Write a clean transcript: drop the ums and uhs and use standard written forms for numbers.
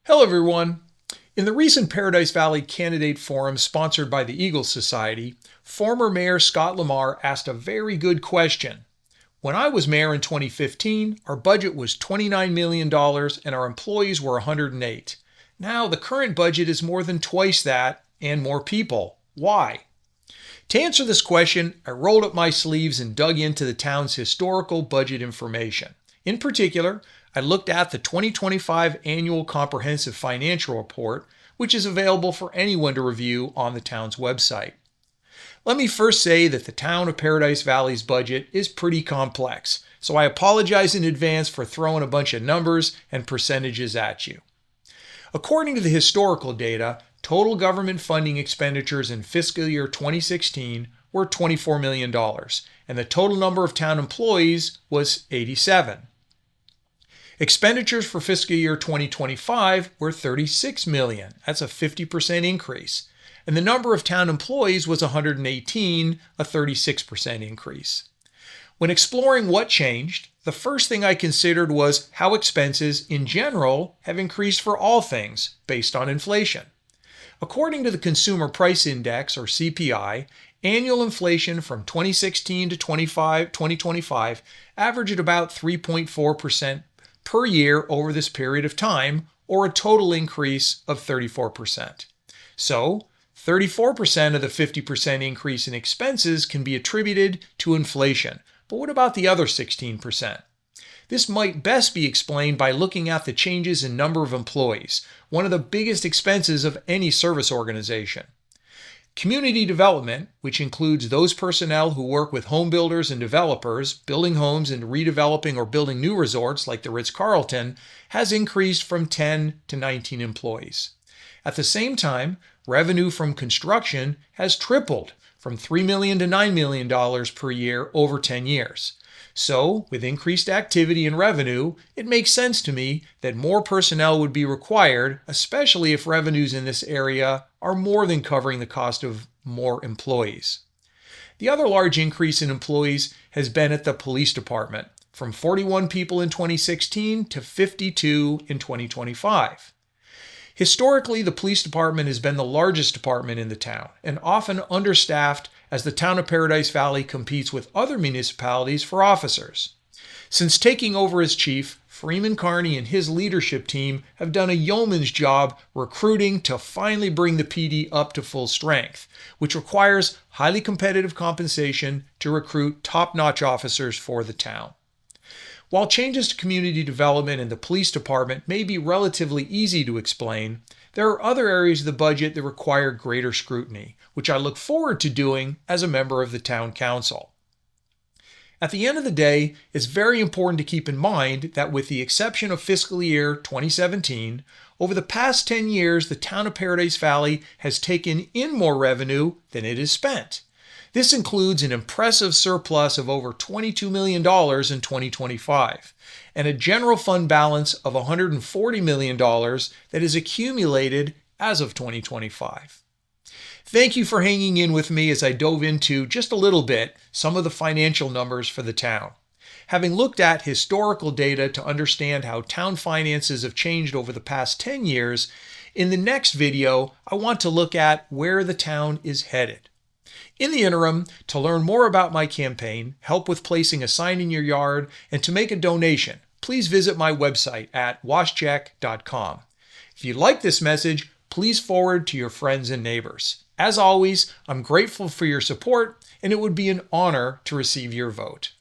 Hello everyone. In the recent Paradise Valley Candidate Forum sponsored by the Eagle Society, former Mayor Scott Lamar asked a very good question. When I was mayor in 2015, our budget was $29 million and our employees were 108. Now the current budget is more than twice that and more people. Why? To answer this question, I rolled up my sleeves and dug into the town's historical budget information. In particular, I looked at the 2025 Annual Comprehensive Financial Report, which is available for anyone to review on the town's website. Let me first say that the town of Paradise Valley's budget is pretty complex, so I apologize in advance for throwing a bunch of numbers and percentages at you. According to the historical data, total government funding expenditures in fiscal year 2016 were $24 million, and the total number of town employees was 87. Expenditures for fiscal year 2025 were $36 million. That's a 50% increase. And the number of town employees was 118, a 36% increase. When exploring what changed, the first thing I considered was how expenses in general have increased for all things based on inflation. According to the Consumer Price Index, or CPI, annual inflation from 2016 to 2025 averaged about 3.4% per year over this period of time, or a total increase of 34%. So, 34% of the 50% increase in expenses can be attributed to inflation. But what about the other 16%? This might best be explained by looking at the changes in number of employees, one of the biggest expenses of any service organization. Community development, which includes those personnel who work with home builders and developers, building homes and redeveloping or building new resorts like the Ritz-Carlton, has increased from 10 to 19 employees. At the same time, revenue from construction has tripled from $3 million to $9 million per year over 10 years. So, with increased activity and revenue, it makes sense to me that more personnel would be required, especially if revenues in this area are more than covering the cost of more employees. The other large increase in employees has been at the police department, from 41 people in 2016 to 52 in 2025. Historically, the police department has been the largest department in the town and often understaffed as the town of Paradise Valley competes with other municipalities for officers. Since taking over as chief, Freeman Carney and his leadership team have done a yeoman's job recruiting to finally bring the PD up to full strength, which requires highly competitive compensation to recruit top-notch officers for the town. While changes to community development and the police department may be relatively easy to explain, there are other areas of the budget that require greater scrutiny, which I look forward to doing as a member of the town council. At the end of the day, it's very important to keep in mind that with the exception of fiscal year 2017, over the past 10 years, the town of Paradise Valley has taken in more revenue than it has spent. This includes an impressive surplus of over $22 million in 2025 and a general fund balance of $140 million that is accumulated as of 2025. Thank you for hanging in with me as I dove into just a little bit some of the financial numbers for the town. Having looked at historical data to understand how town finances have changed over the past 10 years, in the next video, I want to look at where the town is headed. In the interim, to learn more about my campaign, help with placing a sign in your yard, and to make a donation, please visit my website at washcheck.com. If you like this message, please forward to your friends and neighbors. As always, I'm grateful for your support, and it would be an honor to receive your vote.